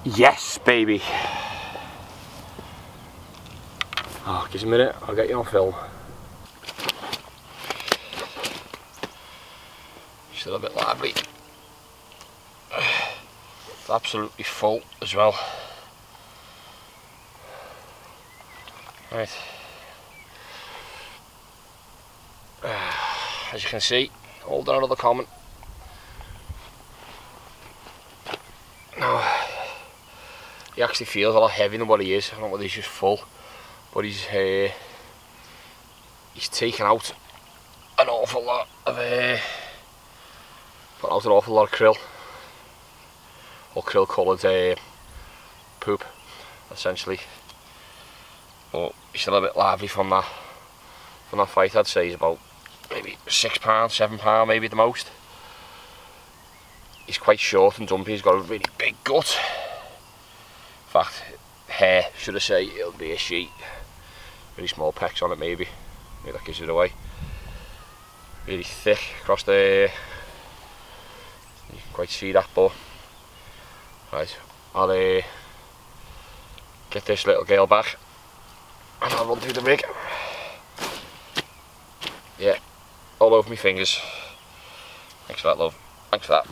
Yes, baby. Oh, give us a minute, I'll get you on film. Still a bit lively. It's absolutely full as well. Right. As you can see, all done another comment. Now, he actually feels a lot heavier than what he is. I don't know whether he's just full, but he's taken out an awful lot of krill, or krill coloured poop, essentially. But he's still a bit lively from that fight. I'd say he's about maybe £6, £7 maybe at the most. He's quite short and dumpy, he's got a really big gut. In fact, hair, should I say, it'll be a sheet. Really small pecs on it maybe that gives it away. Really thick across the, you can quite see that, but right, I'll get this little girl back and I'll run through the rig. Yeah, all over my fingers. Thanks for that, love. Thanks for that.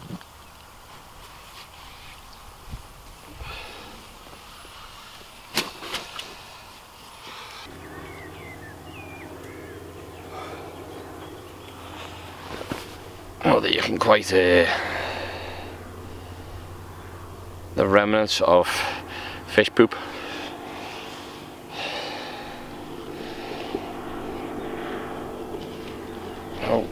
Well, there you can quite the remnants of fish poop. Oh,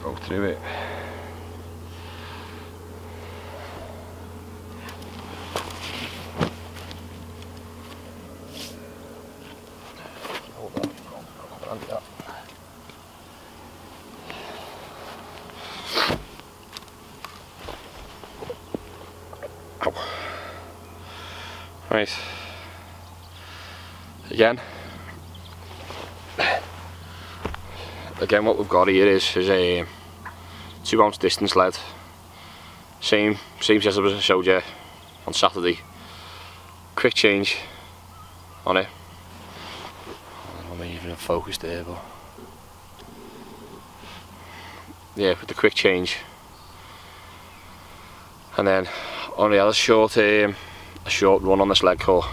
go through it. Right, again what we've got here is a 2 ounce distance lead, same setup as I showed you on Saturday. Quick change on it. I don't even in focus there, but yeah, with the quick change, and then on the other short a short run on this lead core,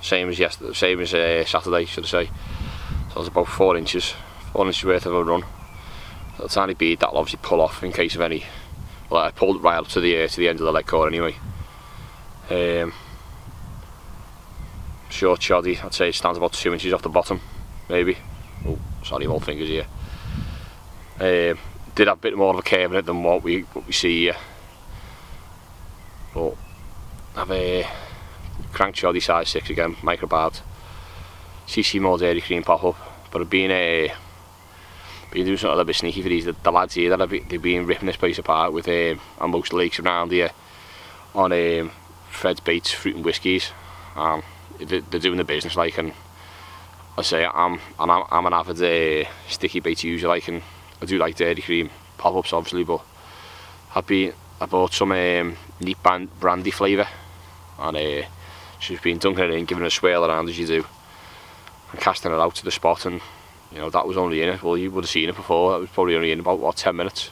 same as yesterday, same as Saturday, should I say. So it's about 4 inches worth of a run. So a tiny bead that'll obviously pull off in case of any. Well, I pulled it right up to the end of the lead core anyway. Short shoddy, I'd say it stands about 2 inches off the bottom, maybe. Oh, sorry, old fingers here. Did have a bit more of a curve in it than what we see here. But have a crank shoddy size 6 again, microbarbed. CC more dairy cream pop up, but I've been doing something a little bit sneaky for these. The lads here that they've been ripping this place apart with on most lakes around here on Fred's Baits fruit and whiskies. They're doing the business like, and I say I'm an avid sticky bait user like, and I do like dairy cream pop ups obviously, but I bought some neat brandy flavour, and she's been dunking it in, giving it a swirl around as you do, and casting it out to the spot, and you know that was only in it. Well, you would have seen it before. It was probably only in about what 10 minutes.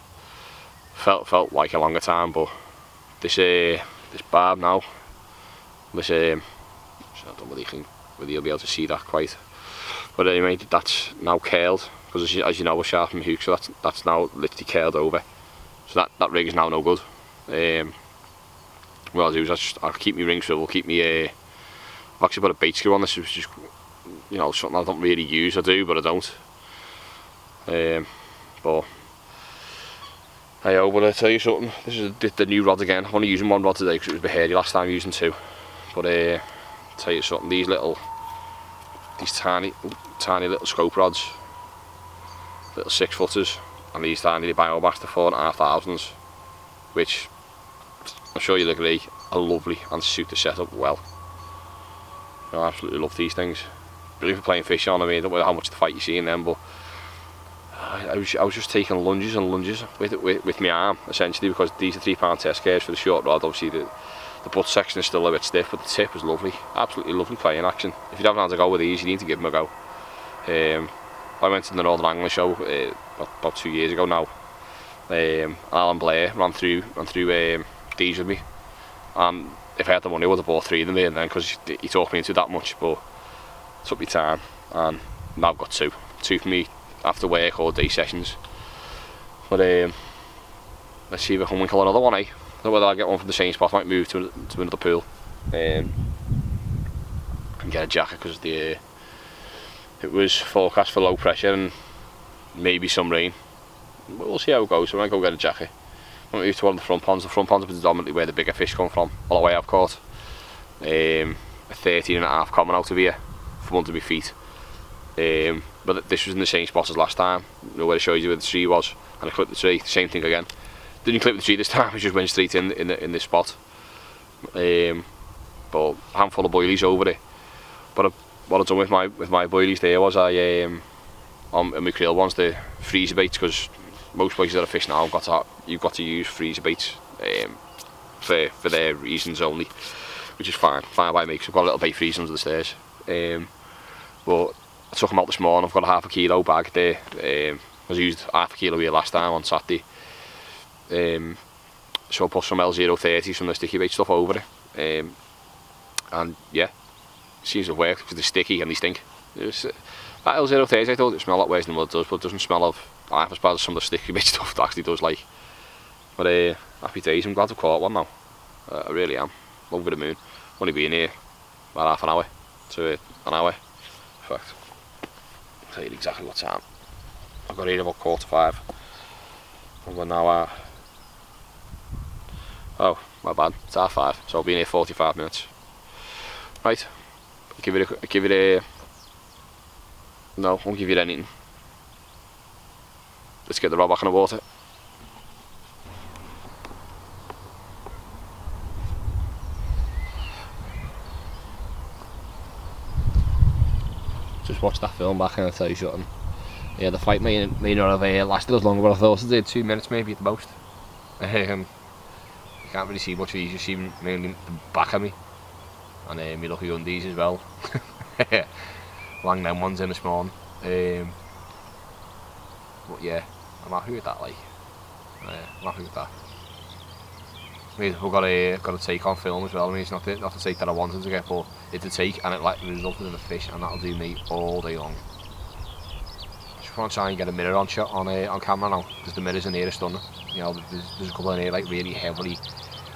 Felt like a longer time, but this barb now, this I don't know whether you'll be able to see that quite, but anyway, that's now curled because as you know we're sharpening hooks, so that's now literally curled over. So that rig is now no good. What I'll do is I'll keep my ring swivel, keep me I've actually put a bait screw on this, which is, you know, something I don't really use. I do, but I don't. But but I'll tell you something, this is the new rod again. I'm only using one rod today because it was a bit hairy last time using 2. But I'll tell you something, these tiny little scope rods, little 6-footers, and these tiny Biomaster 4,500s, which I'm sure you'll agree are lovely and suit the setup well. I absolutely love these things. Brilliant for playing fish on. I mean, I don't know how much of the fight you see in them, but I was just taking lunges and lunges with my arm, essentially, because these are £3 test curves for the short rod. Obviously the butt section is still a bit stiff, but the tip was lovely, absolutely lovely playing action. If you don't know how to go with these, you need to give them a go. I went to the Northern Angler show about 2 years ago now. Alan Blair ran through these with me, and if I had the money I would have bought 3 of them there then, because he talked me into that much, but it took me time, and now I've got 2 for me after work or day sessions. But let's see if I can winkle another one, eh? I don't know whether I'll get one from the same spot. I might move to another pool and get a jacket, because it was forecast for low pressure and maybe some rain. But we'll see how it goes. So I might go get a jacket. I might move to one of the front ponds. The front ponds are predominantly where the bigger fish come from, all the way I've caught. A 13.5 coming out of here from under my feet. But this was in the same spot as last time, you know, where I showed you where the tree was, and I clipped the tree. Same thing again. Didn't clip the tree this time. I just went straight in this spot. But a handful of boilies over it. But what I've done with my boilies there was on my krill ones, the freezer baits, because most places that I fish now you've got to use freezer baits for their reasons only, which is fine by me, because I've got a little bait freezer under the stairs. But I took them out this morning. I've got a ½ kilo bag there. I used ½ kilo here last time on Saturday. So I put some L030s from the sticky bait stuff over it. And yeah, it seems to have worked, because they're sticky and they stink. That L030, I thought it smelled a lot worse than what it does, but it doesn't smell of half as bad as some of the sticky bait stuff it actually does like. But happy days, I'm glad I've caught one now. I really am. Over the moon. Only been here about half an hour to an hour. In fact, I'll tell you exactly what time. I got here about 4:45. And we're now at... Oh, my bad, it's 5:30, so I'll be in here 45 minutes. Right, I'll give it a... No, I won't give you anything. Let's get the rod back in the water. Just watched that film back and I'll tell you something. Yeah, the fight may not have lasted as long as I thought it did. 2 minutes maybe at the most. You can't really see much of these, you see mainly the back of me. And my lucky undies as well. Lang them ones in this morning. But yeah, I'm happy with that, like. I'm happy with that. I mean, we've got a take on film as well. I mean, it's not the take that I wanted to get, but it's a take, and it like resulted in a fish, and that'll do me all day long. Just want to try and get a mirror on shot on camera now, because the mirrors in here are stunning. You know, there's a couple in here like really heavily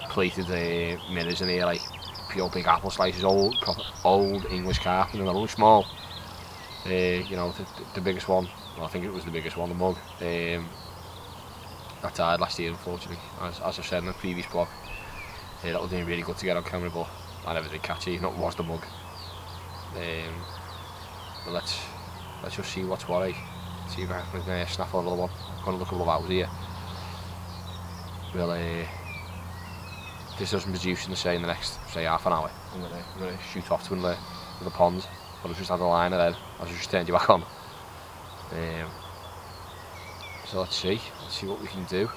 plated mirrors in here, like pure big apple slices, old English carp, and they're only small. You know, the biggest one, well, I think it was the biggest one, the mug. That died last year, unfortunately, as I said in the previous vlog. That would have been really good to get on camera, but I never did catch it, even though it was the mug. But let's just see what's what, eh? See if I can snap another one. Got another couple of hours here. Well, this doesn't produce in the next, say, half an hour. I'm gonna shoot off to the pond. But I've just had a liner then. I've just turned you back on. So let's see what we can do.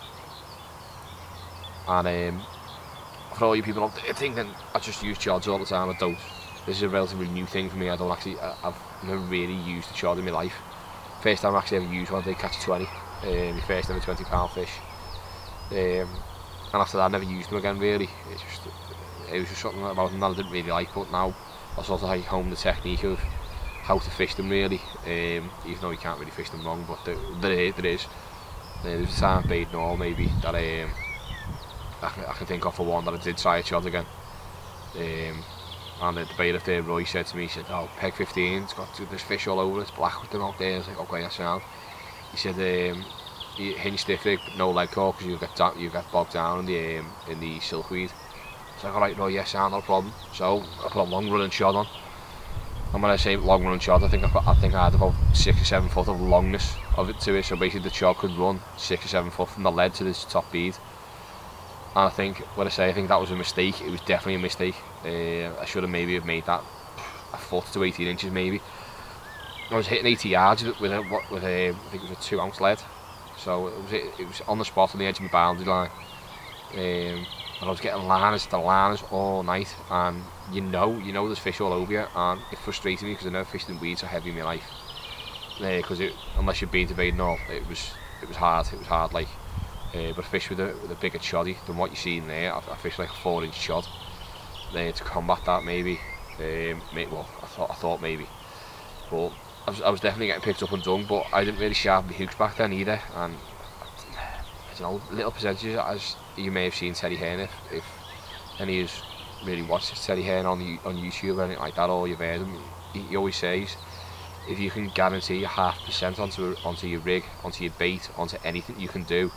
And for all you people out there thinking I just use chods all the time, I don't. This is a relatively new thing for me. I've never really used a chod in my life. First time I actually ever used one, I did catch a 20. My first ever £20 fish. And after that I never used them again really. It was just something about them that I didn't really like, but now I sort of hone the technique of how to fish them really, even though you can't really fish them wrong, but there is. There's a time bait and all maybe that I can think of for one that I did try a chod again. And the bailiff there, Roy, said to me, he said, oh, peg 15, it's got this fish all over, it's black with them out there. I was like, okay, that's sound. He said, hinge stick rig, but no leg core, because you get bogged down in the silkweed. I was like, alright, Roy, yes, sound, no problem. So I put a long running shot on. And when I say long running shot, I think I had about 6 or 7 foot of longness of it to it. So basically the shot could run 6 or 7 foot from the lead to this top bead. And I think that was a mistake. It was definitely a mistake. I should have maybe made that a foot to 18 inches maybe. I was hitting 80 yards with a I think it was a 2-ounce lead. So it was on the spot on the edge of my boundary line. And I was getting liners all night, and you know there's fish all over you, and it frustrated me because I never fished in weeds so heavy in my life. Because unless you've been to bait and all, it was hard like. But I fished with a bigger choddy than what you see in there. I fished like a 4-inch chod to combat that maybe. Well, I thought maybe, but I was definitely getting picked up and done. But I didn't really sharpen my hooks back then either, and I don't know, little percentages, as you may have seen Teddy Hearn, if any of you really watched Teddy Hearn on YouTube or anything like that, or you've heard him, he always says, if you can guarantee a 0.5% onto your rig, onto your bait, onto anything you can do,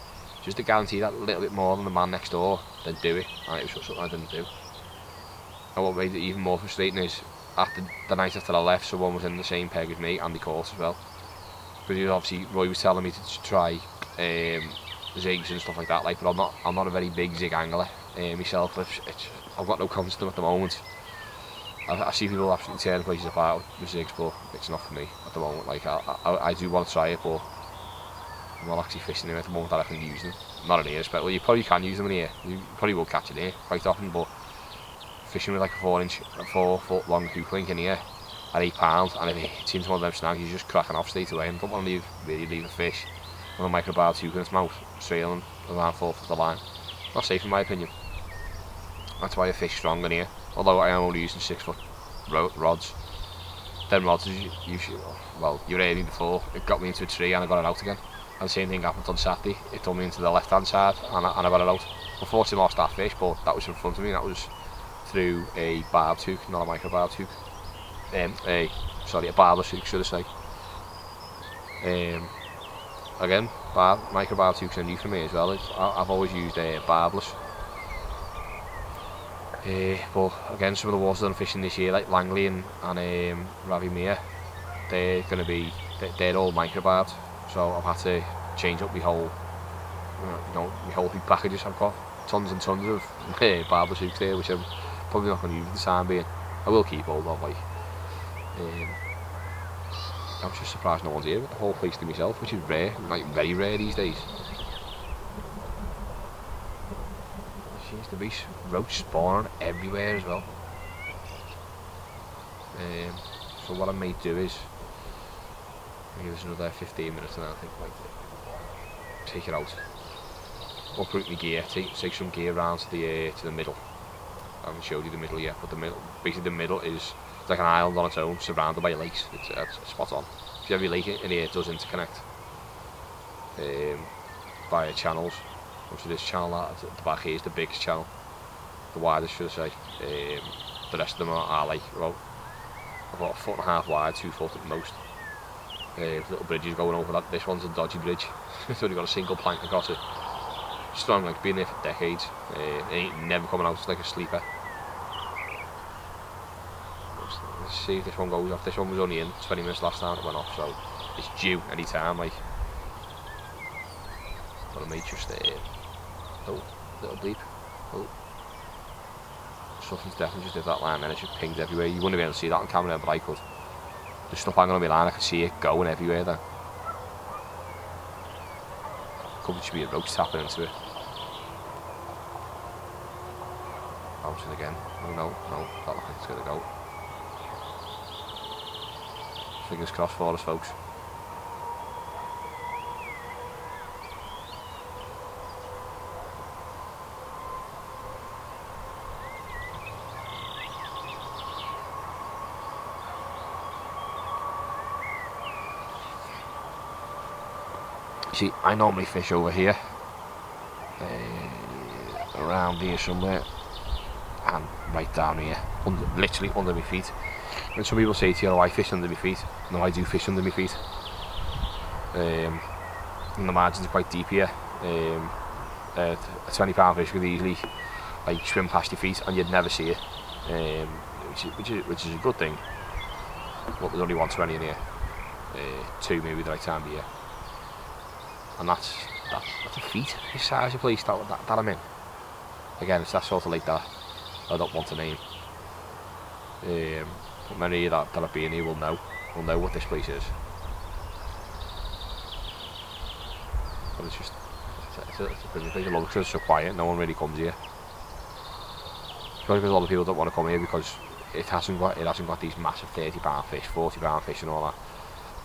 just to guarantee that little bit more than the man next door, then do it. And it was something I didn't do. And what made it even more frustrating is, after the night after I left, someone was in the same peg as me, and they caught as well. Because Roy was telling me to try zigs and stuff like that, but I'm not a very big zig angler myself. I've got no confidence in them at the moment. I see people absolutely tearing places apart with zigs, but it's not for me at the moment. I do want to try it, but I'm not actually fishing them at the moment that I can use them. Not in here, but well, you probably can use them in here. You probably will catch it here quite often, but fishing with like a 4-foot long hook link in here at £8, and if it hits into one of them snags, you're just cracking off straight away. And don't want to really leave a fish with a microbarb hook in its mouth, trailing around 4 foot of the line. Not safe in my opinion. That's why I fish strong in here. Although I am only using 6-foot rods. Them rods, well, you were hearing before, it got me into a tree and I got it out again. And the same thing happened on Saturday. It took me into the left hand side and I got it out. Unfortunately I lost that fish, but that was in front of me. That was through a barbed hook, not a microbarb hook. A barbless hook, should I say. Again, microbarb hooks are new for me as well. I've always used barbless. But again, some of the waters that I'm fishing this year, like Langley and Ravi Mere, they're all microbarbed. So I've had to change up my whole hook packages. I've got tons and tons of barbless hooks there, which I'm probably not going to use for the time being. I will keep hold of. I'm just surprised no one's here with the whole place to myself, which is rare, very rare these days. Seems to be roach spawn everywhere as well. So what I may do is give us another 15 minutes and I think take it out, uproot my gear, take some gear round to the middle. I haven't showed you the middle yet, but basically the middle is like an island on its own, surrounded by lakes. It's spot on. If every lake in here does interconnect via channels. Obviously this channel at the back here is the biggest channel, the widest should I say. The rest of them are like about 1.5 foot wide, 2 foot at most. Little bridges going over that. This one's a dodgy bridge. It's only got a single plank across it. Strong, like been there for decades. It ain't never coming out. It's like a sleeper. Let's see if this one goes off. This one was only in 20 minutes last time it went off, so it's due any time. But I may just oh, little bleep. Oh, something's definitely just did that line, and it just pinged everywhere. You wouldn't be able to see that on camera, but I could. The stuff hanging on my line, I could see it going everywhere then. Could just be a roach tapping into it. Bouncing again. Oh no, that looks like it's gonna go. Fingers crossed for us, folks. See, I normally fish over here, around here somewhere, and right down here, literally under my feet. And some people say to you, oh, I fish under my feet. No, I do fish under my feet. And the margins are quite deep here. A 20-pound fish could easily swim past your feet and you'd never see it, which is a good thing. But there's only 120 in here, 2 maybe the right time of year. And that's a feat, this size of place that I'm in. Again, it's that sort of lake that I don't want to name. But many of you that have been here will know. will know what this place is. But it's just, it's a brilliant place. I love it because it's so quiet, no one really comes here. Especially because a lot of people don't want to come here because it hasn't got these massive £30 fish, £40 fish and all that.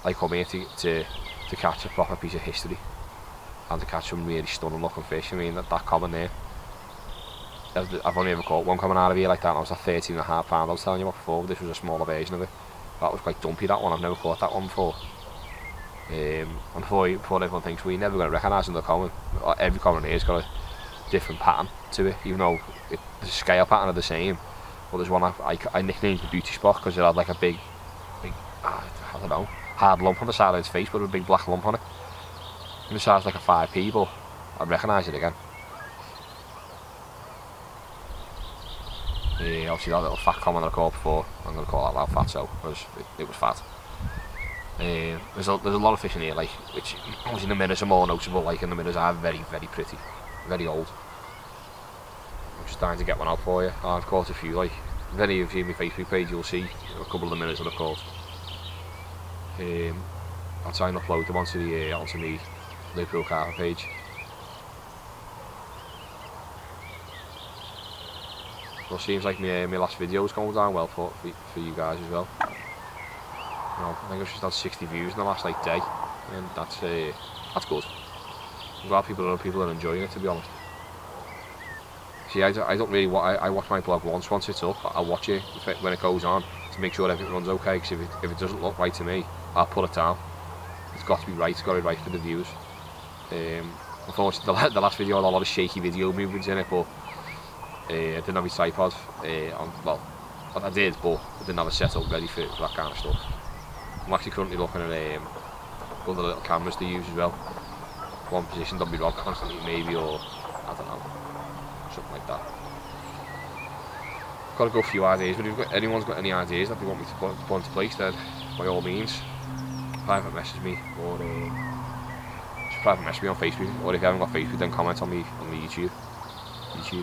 I come here to catch a proper piece of history and to catch some really stunning looking fish. I mean, that common there, I've only ever caught one coming out of here like that, and I was at £13.5. I was telling you about before, this was a smaller version of it. That was quite dumpy, that one. I've never caught that one before. And before everyone thinks we're never going to recognise them, they're common. Every common here's got a different pattern to it, even though the scale pattern are the same. But there's one I nicknamed the beauty spot because it had like a big, I don't know, hard lump on the side of its face, but with a big black lump on it. And the size like a 5p, but I recognise it again. Obviously that little fat common that I caught before, I'm going to call that loud fatso because it was fat. There's a lot of fish in here, like, which obviously the mirrors are more noticeable, like, and the mirrors are very, very pretty, very old. I'm just trying to get one out for you. I've caught a few, like, if any of you on my Facebook page, you'll see a couple of the mirrors that I've caught. I'll try and upload them onto the Liverpool Carper page. Well, seems like my last video is going down well for you guys as well. You know, I think I've just had 60 views in the last like day, and that's good. I'm glad people are enjoying it, to be honest. See, I don't really I watch my blog once it's up. I'll watch it when it goes on to make sure everything runs okay. Because if it doesn't look right to me, I'll put it down. It's got to be right. It's got to be right for the views. Unfortunately, the last video had a lot of shaky video movements in it, but I didn't have my tripod. Well, I did, but I didn't have a setup ready for that kind of stuff. I'm actually currently looking at other little cameras to use as well. One positioned on my rod constantly, maybe, or I don't know, something like that. Got to go a few ideas, but if anyone's got any ideas that they want me to put into place, then by all means, private message me, or just private message me on Facebook, or if you haven't got Facebook, then comment on the YouTube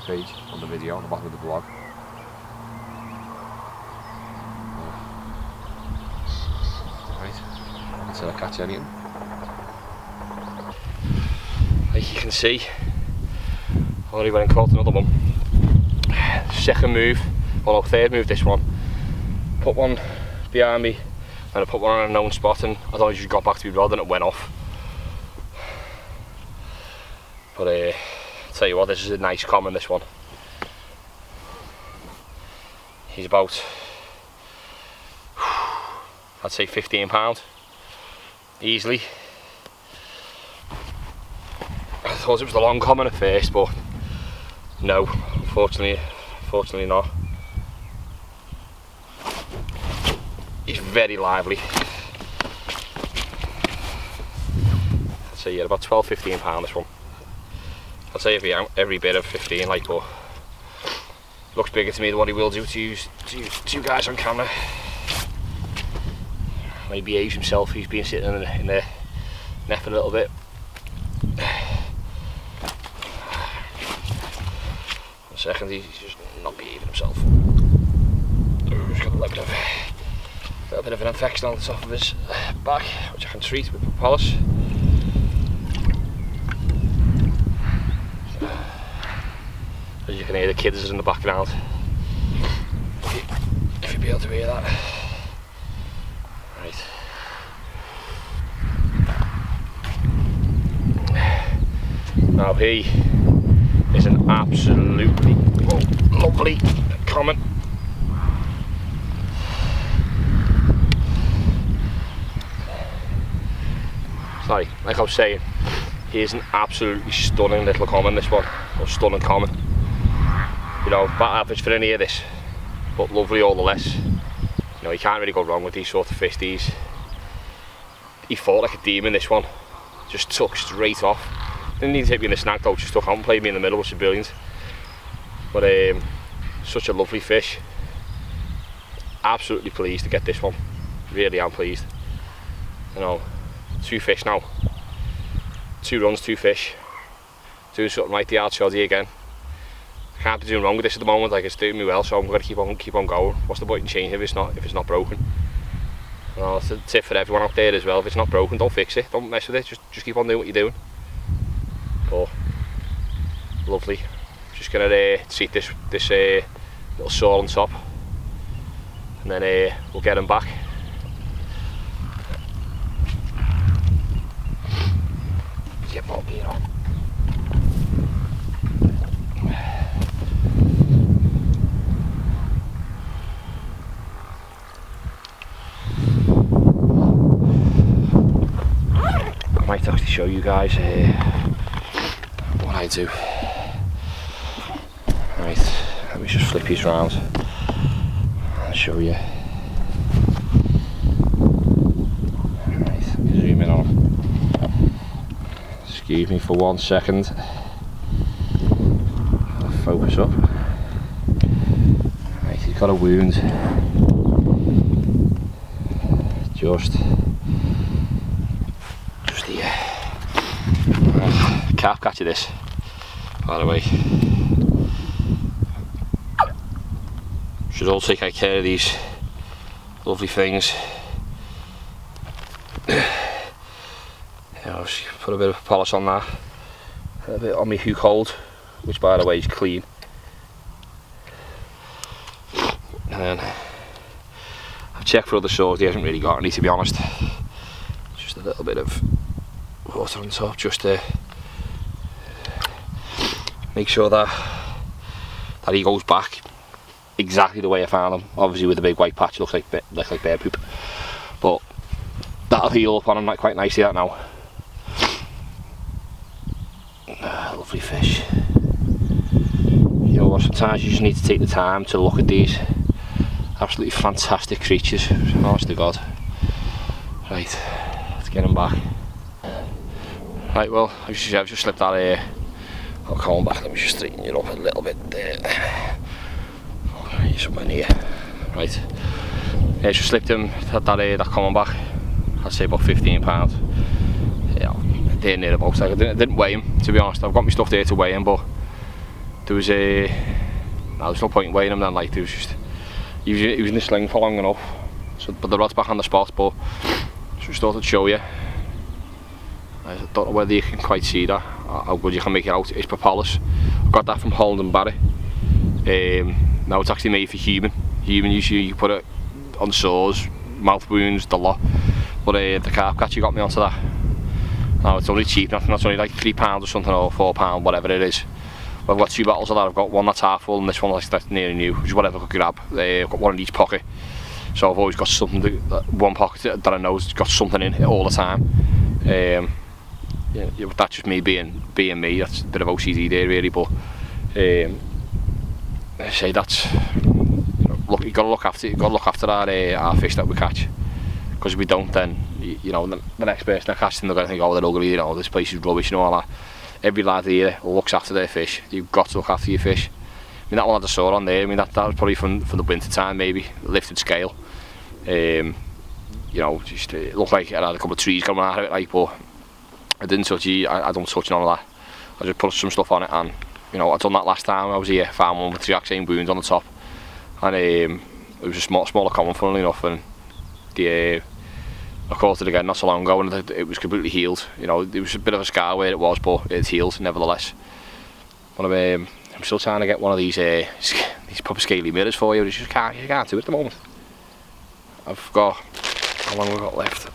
page, on the video, on the bottom of the blog. Right, until I catch any of them. Like you can see, I already went and caught another one. Second move, well no, third move this one. Put one behind me, and I put one on a known spot, and I thought I just got back to my rod and it went off. But I'll tell you what, this is a nice common, this one. He's about, I'd say £15, easily. I thought it was the long common at first, but no, unfortunately not. He's very lively. I'd say yeah, about £12–15 this one. I'd say every bit of 15, like, but looks bigger to me than what he will do to you guys on camera. He behaves himself. He's been sitting in the net for a little bit. One second, he's just not behaving himself. He's got a little bit of an infection on the top of his back, which I can treat with propolis. As you can hear, the kids are in the background. If you'll be able to hear that. Right. Now he is an absolutely lovely common. Sorry, like I was saying, he is an absolutely stunning little common, this one, or stunning common. You know, bat average for any of this, but lovely all the less. You know, you can't really go wrong with these sort of fish. He fought like a demon, this one. Just took straight off. Didn't need to take me in the snag though, just took on, played me in the middle, which is brilliant. But such a lovely fish. Absolutely pleased to get this one. Really am pleased. You know, 2 fish now. 2 runs, 2 fish. Doing something right, the hard shoddy again. Can't be doing wrong with this at the moment, like it's doing me well, so I'm going to keep on going. What's the point in changing if it's not broken? Well, it's a tip for everyone out there as well. If it's not broken, don't fix it. Don't mess with it. Just keep on doing what you're doing. But lovely. Just gonna treat this little saw on top, and then we'll get him back. Get more gear on. I might actually show you guys what I do. Right, let me just flip these around and show you. Right, let me zoom in on. Excuse me for 1 second. I'll focus up. Right, he's got a wound. Just here. Calf catcher this, by the way. Should all take care of these lovely things. I'll just put a bit of polish on that, a bit on my hook hold, which by the way is clean. And then I've checked for other saws, he hasn't really got any, to be honest. Just a little bit of water on top, just to make sure that he goes back exactly the way I found him. Obviously with the big white patch, looks like bear poop, but that'll heal up on him quite nicely, that now. Lovely fish. You know what, sometimes you just need to take the time to look at these absolutely fantastic creatures, honest to God. Right, let's get him back. Right, well, I've just slipped that I'll come back. Let me just straighten you up a little bit there. Somewhere near. Right, yeah, just slipped him that coming back. I'd say about £15. Yeah, there near about. I didn't weigh him, to be honest. I've got my stuff there to weigh him, but there was no point in weighing him then. Like, there was just he was in the sling for long enough. So, but the rod's back on the spot. But just thought I'd show you. I don't know whether you can quite see that, how good you can make it out. It's propolis. I got that from Holland & Barrett. Now it's actually made for human. Usually you put it on saws, mouth wounds, the lot. But the carp catcher got me onto that. Now it's only cheap, that's only like £3 or something, or £4, whatever it is. I've got 2 bottles of that. I've got one that's half full and this one that's nearly new, which is whatever I could grab. I've got one in each pocket. So I've always got something, one pocket that I know has got something in it all the time. Yeah, that's just me being me. That's a bit of OCD there really, but I say that's, look, you got to look after our fish that we catch, because if we don't, then you know the next person that catches them, they're going to think, oh, they're ugly, you know, this place is rubbish and all that. Every lad here looks after their fish. You've got to look after your fish. I mean, that one had a saw on there. I mean, that was probably from the winter time, maybe lifted scale. You know, just it looked like it had a couple of trees coming out of it, like, but I didn't touch it. I don't touch none of that. I just put some stuff on it, and you know, I done that last time I was here. Found one with the exact same wounds on the top, and it was a smaller common, funnily enough, and I caught it again not so long ago, and it was completely healed. You know, there was a bit of a scar where it was, but it's healed nevertheless. But I'm still trying to get one of these proper scaly mirrors for you. You can't do it at the moment. I've got, how long have I got left?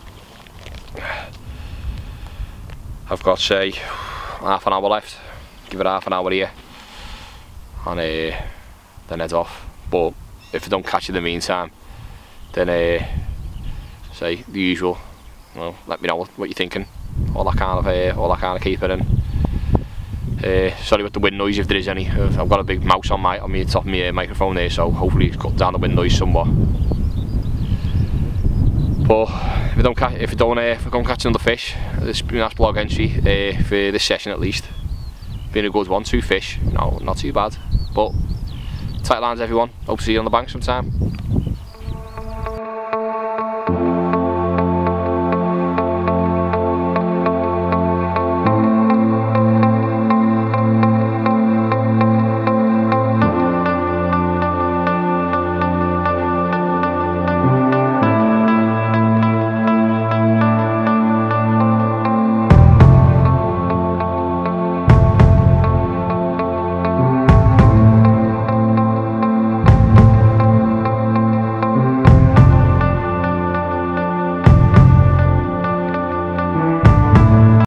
I've got, say, half an hour left. Give it half an hour here, and then head off. But if I don't catch it in the meantime, then say the usual. You know, let me know what you're thinking. All that kind of keeper. And sorry about the wind noise if there is any. I've got a big mouse on the top of my microphone there, so hopefully it's cut down the wind noise somewhat. But if I don't catch another fish, this has been a nice blog entry for this session at least. Been a good one, 2 fish, no, not too bad. But tight lines everyone, hope to see you on the bank sometime.